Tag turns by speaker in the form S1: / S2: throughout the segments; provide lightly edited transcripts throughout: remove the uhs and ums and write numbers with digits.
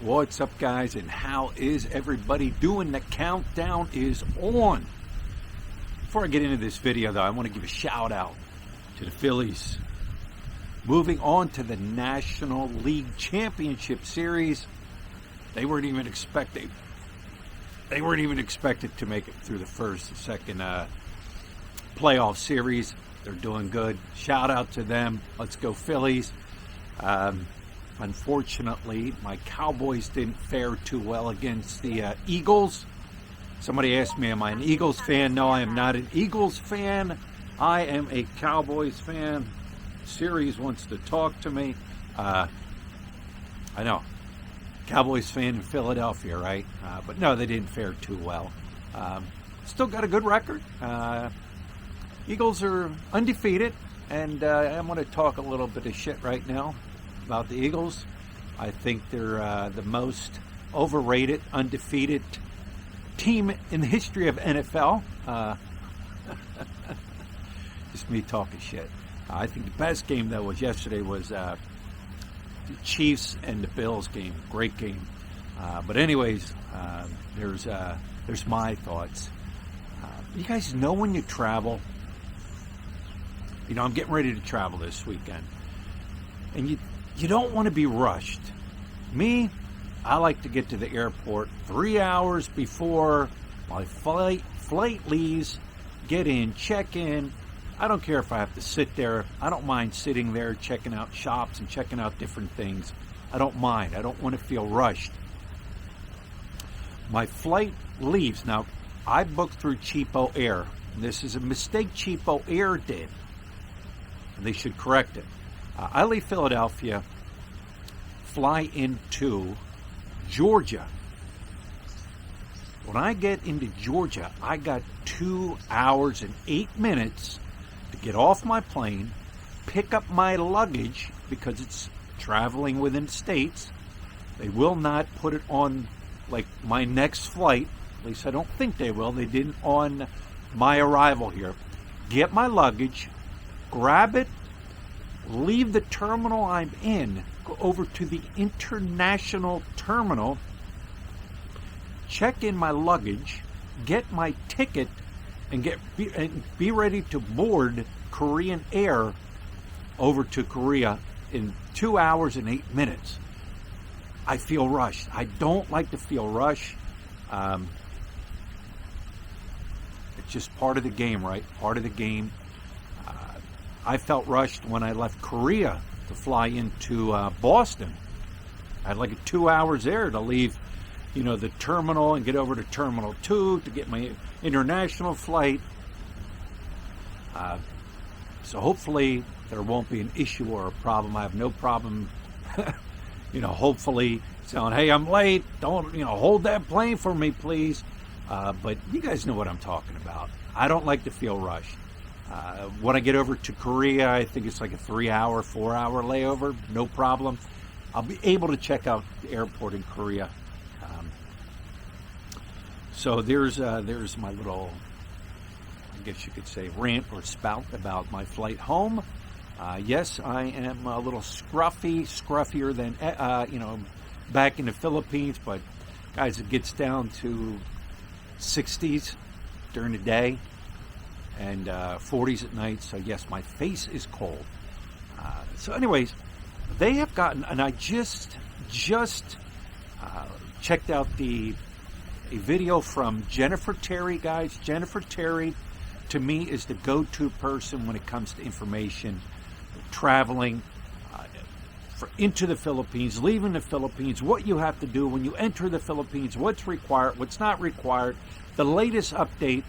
S1: What's up, guys, and how is everybody doing? The countdown is on. Before I get into this video, though, I want to give a shout out to the Phillies. Moving on to the National League Championship Series. They weren't even expected to make it through the first, second playoff series. They're doing good. Shout out to them. Let's go Phillies. Unfortunately, my Cowboys didn't fare too well against the Eagles. Somebody asked me, am I an Eagles fan? No, I am not an Eagles fan. I am a Cowboys fan. Series wants to talk to me. I know. Cowboys fan in Philadelphia, right? But no, they didn't fare too well. Still got a good record. Eagles are undefeated, and I'm going to talk a little bit of shit right now about the Eagles. I think they're the most overrated, undefeated team in the history of NFL. Just me talking shit. I think the best game, though, was yesterday was the Chiefs and the Bills game. Great game. But anyways, there's my thoughts. You guys know when you travel, I'm getting ready to travel this weekend, and you don't want to be rushed. Me, I like to get to the airport 3 hours before my flight leaves, get in, check in. I don't care if I have to sit there. I don't mind sitting there checking out shops and checking out different things. I don't mind. I don't want to feel rushed. My flight leaves. Now, I booked through Cheapo Air. This is a mistake Cheapo Air did. And they should correct it. I leave Philadelphia, fly into Georgia. When I get into Georgia, I got 2 hours and 8 minutes to get off my plane, pick up my luggage, because it's traveling within states. They will not put it on like my next flight. At least I don't think they will. They didn't on my arrival here. Get my luggage, grab it, leave the terminal I'm in, go over to the international terminal, check in my luggage, get my ticket, and be ready to board Korean Air over to Korea in 2 hours and 8 minutes. I feel rushed. I don't like to feel rushed. It's just part of the game, right? Part of the game. I felt rushed when I left Korea to fly into Boston. I had like 2 hours there to leave, the terminal and get over to Terminal 2 to get my international flight. So hopefully there won't be an issue or a problem. I have no problem, hopefully saying, hey, I'm late. Don't, hold that plane for me, please. But you guys know what I'm talking about. I don't like to feel rushed. When I get over to Korea, I think it's like a 3-hour, 4-hour layover. No problem. I'll be able to check out the airport in Korea. So there's my little, I guess you could say, rant or spout about my flight home. Yes, I am a little scruffier than, back in the Philippines. But, guys, it gets down to 60s during the day and 40s at night. So, yes, my face is cold. So, anyways, they have gotten, and I just checked out a video from Jennifer Terry, guys. Jennifer Terry, to me, is the go-to person when it comes to information, traveling into the Philippines, leaving the Philippines, what you have to do when you enter the Philippines, what's required, what's not required, the latest update.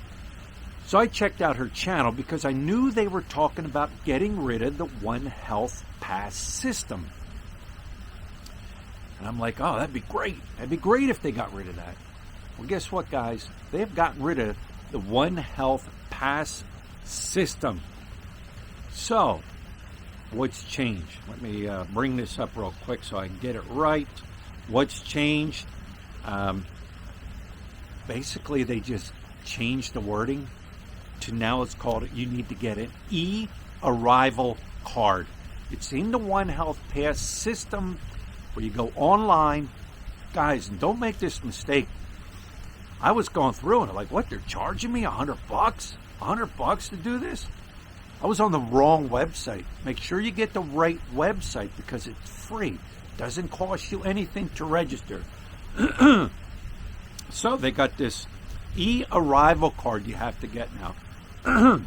S1: So I checked out her channel because I knew they were talking about getting rid of the One Health Pass system. And I'm like, oh, that'd be great. That'd be great if they got rid of that. Well, guess what, guys? They have gotten rid of the One Health Pass system. So, what's changed? Let me bring this up real quick so I can get it right. What's changed? Basically, they just changed the wording to now it's called, you need to get an eARRIVAL card. It's in the One Health Pass system where you go online, Guys, and don't make this mistake. I was going through and I'm like, what? They're charging me $100? $100 to do this? I was on the wrong website. Make sure you get the right website because it's free. Doesn't cost you anything to register. So they got this eARRIVAL card you have to get now.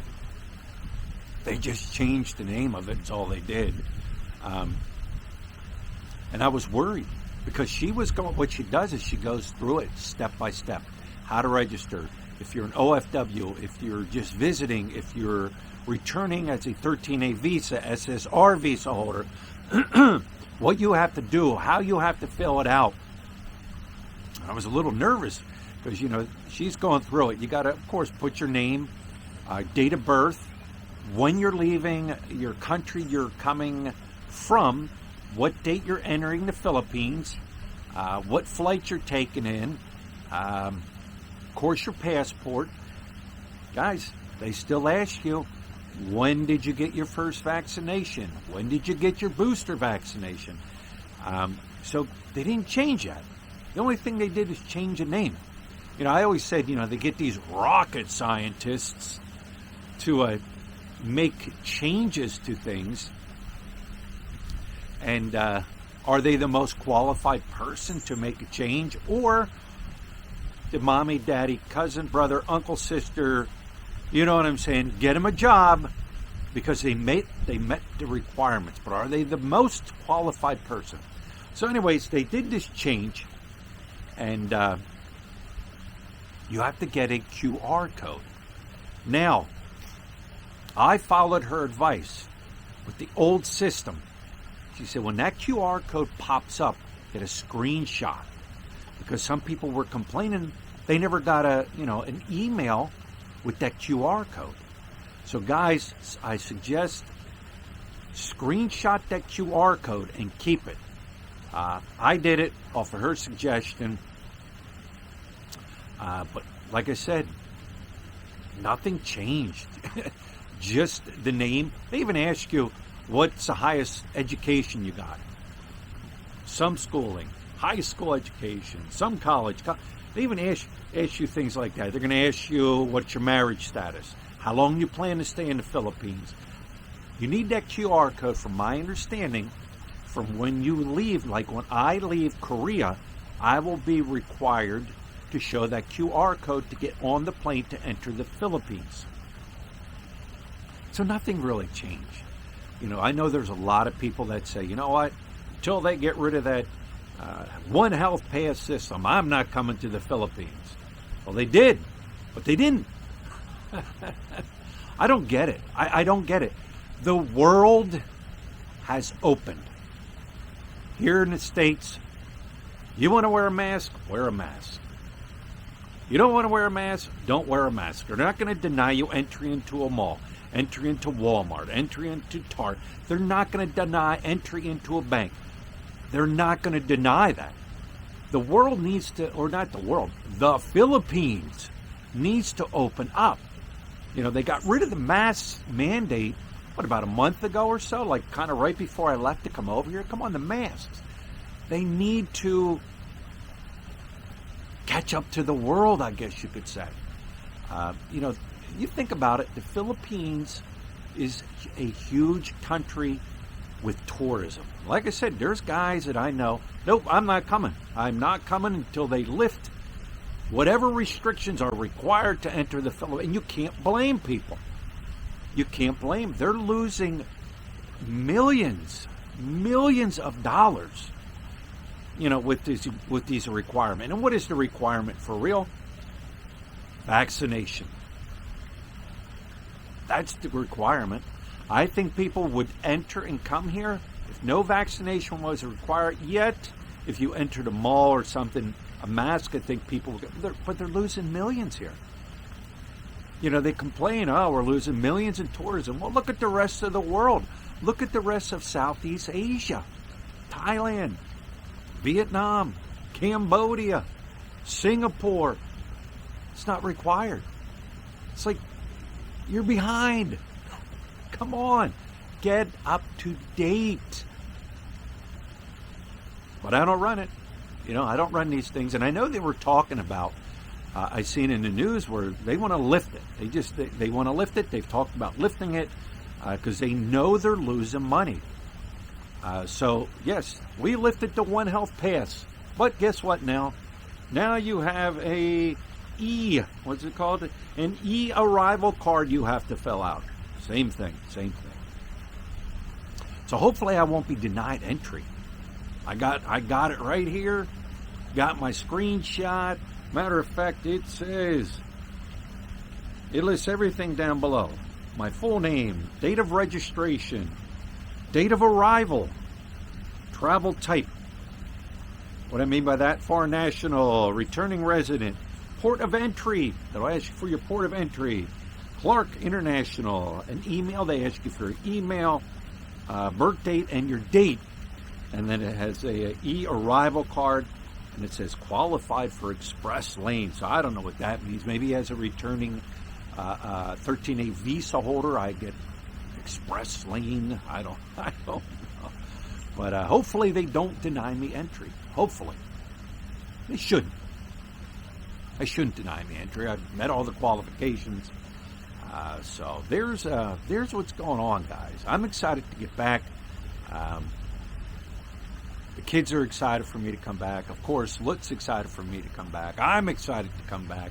S1: They just changed the name of it. That's all they did. And I was worried because she was going. What she does is she goes through it step by step. How to register. If you're an OFW, if you're just visiting, if you're returning as a 13A visa, SSR visa holder, what you have to do, how you have to fill it out. I was a little nervous because, you know, she's going through it. You got to, of course, put your name, date of birth, when you're leaving, your country you're coming from, what date you're entering the Philippines, what flight you're taking in, of course, your passport. Guys, they still ask you, when did you get your first vaccination? When did you get your booster vaccination? So they didn't change that. The only thing they did is change the name. You know, I always said, you know, they get these rocket scientists to make changes to things. And are they the most qualified person to make a change? Or the mommy, daddy, cousin, brother, uncle, sister, you know what I'm saying, get them a job because they met the requirements. But are they the most qualified person? So anyways, they did this change. And you have to get a QR code. Now, I followed her advice with the old system. She said, when that QR code pops up, get a screenshot. Because some people were complaining they never got an email with that QR code. So guys, I suggest screenshot that QR code and keep it. I did it off of her suggestion. But like I said, nothing changed. Just the name. They even ask you, what's the highest education you got? Some schooling, high school education, some college. They even ask you things like that. They're going to ask you, what's your marriage status? How long you plan to stay in the Philippines? You need that QR code, from my understanding, from when you leave. Like when I leave Korea, I will be required to show that QR code to get on the plane to enter the Philippines. So nothing really changed. You know, I know there's a lot of people that say, you know what, until they get rid of that One Health Pass system, I'm not coming to the Philippines. Well, they did, but they didn't. I don't get it. I don't get it. The world has opened. Here in the States, you want to wear a mask? Wear a mask. You don't want to wear a mask? Don't wear a mask. They're not going to deny you entry into a mall, entry into Walmart, entry into Target. They're not going to deny entry into a bank. They're not going to deny that. The world needs to, or not the world, the Philippines needs to open up. You know, they got rid of the mask mandate, what, about a month ago or so? Like kind of right before I left to come over here. Come on, the masks. They need to catch up to the world, I guess you could say. You know, you think about it, the Philippines is a huge country with tourism. Like I said, there's guys that I know, nope, I'm not coming. I'm not coming until they lift whatever restrictions are required to enter the Philippines. And you can't blame people. You can't blame. They're losing millions of dollars, you know, with these requirements. And what is the requirement for real? Vaccination. That's the requirement. I think people would enter and come here if no vaccination was required. Yet, if you entered a mall or something, a mask, I think people would get, but they're losing millions here. You know, they complain, oh, we're losing millions in tourism. Well, look at the rest of the world. Look at the rest of Southeast Asia. Thailand, Vietnam, Cambodia, Singapore. It's not required. It's like, you're behind. Come on, get up to date. But I don't run it. You know, I don't run these things, and I know they were talking about. I seen in the news where they want to lift it. They want to lift it. They've talked about lifting it because they know they're losing money. So yes, we lifted the One Health Pass, but guess what now? Now you have what's it called? An eARRIVAL card you have to fill out. Same thing. So hopefully I won't be denied entry. I got it right here. Got my screenshot. Matter of fact, it lists everything down below. My full name, date of registration, date of arrival, travel type. What I mean by that, foreign national, returning resident, port of entry, they'll ask you for your port of entry, Clark International, an email, they ask you for your email, birth date and your date, and then it has a eARRIVAL card, and it says qualified for express lane. So I don't know what that means. Maybe as a returning 13A visa holder, I get express lane. I don't know. But hopefully they don't deny me entry. Hopefully. They shouldn't. They shouldn't deny me entry. I've met all the qualifications. So there's what's going on, guys. I'm excited to get back. The kids are excited for me to come back. Of course, Lut's excited for me to come back. I'm excited to come back.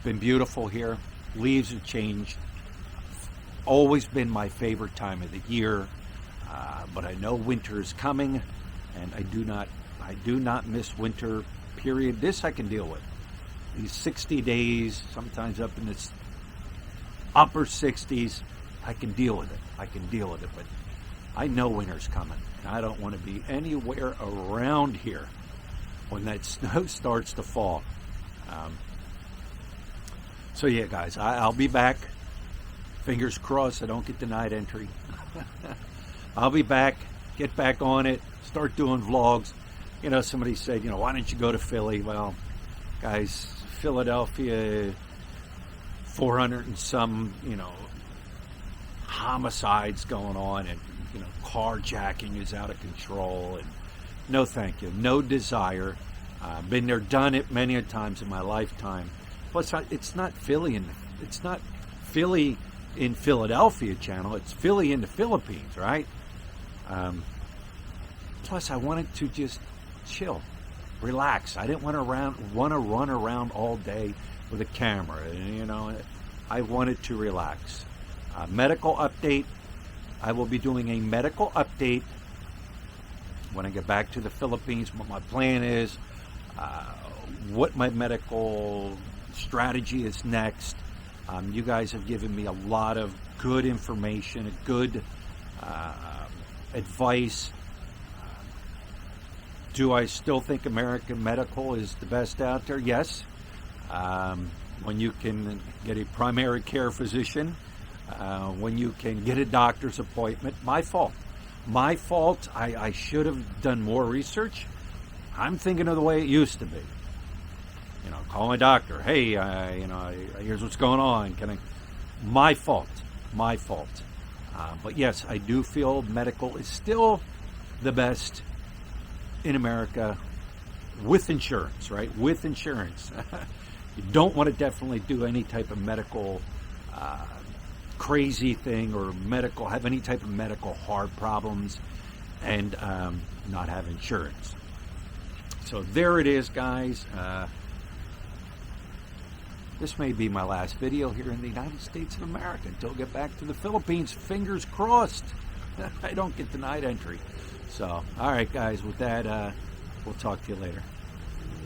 S1: Been beautiful here. Leaves have changed. Always been my favorite time of the year. But I know winter is coming, and I do not miss winter, period. This I can deal with. These 60 days, sometimes up in the upper 60s, I can deal with it. But I know winter's coming. And I don't want to be anywhere around here when that snow starts to fall. So yeah, guys, I'll be back. Fingers crossed I don't get denied entry. I'll be back, get back on it, start doing vlogs. You know, somebody said, you know, why don't you go to Philly? Well, guys, Philadelphia, 400 and some, you know, homicides going on, and, you know, carjacking is out of control, and no thank you, no desire. Been there, done it many a times in my lifetime. Plus, it's not Philly in Philadelphia channel, it's Philly in the Philippines, right? Plus, I wanted to just chill, relax. I didn't want to run around all day with a camera. You know, I wanted to relax. Medical update. I will be doing a medical update when I get back to the Philippines. What my plan is, what my medical strategy is next. You guys have given me a lot of good information, good advice. Do I still think American medical is the best out there? Yes. When you can get a primary care physician, when you can get a doctor's appointment, my fault. I should have done more research. I'm thinking of the way it used to be. You know, call my doctor. Hey, you know, here's what's going on. My fault. But yes, I do feel medical is still the best in America with insurance, right? With insurance. You don't want to definitely do any type of medical crazy thing, or have any type of medical heart problems and not have insurance. So there it is, guys. This may be my last video here in the United States of America until I get back to the Philippines. Fingers crossed I don't get denied entry. So, all right, guys, with that, we'll talk to you later.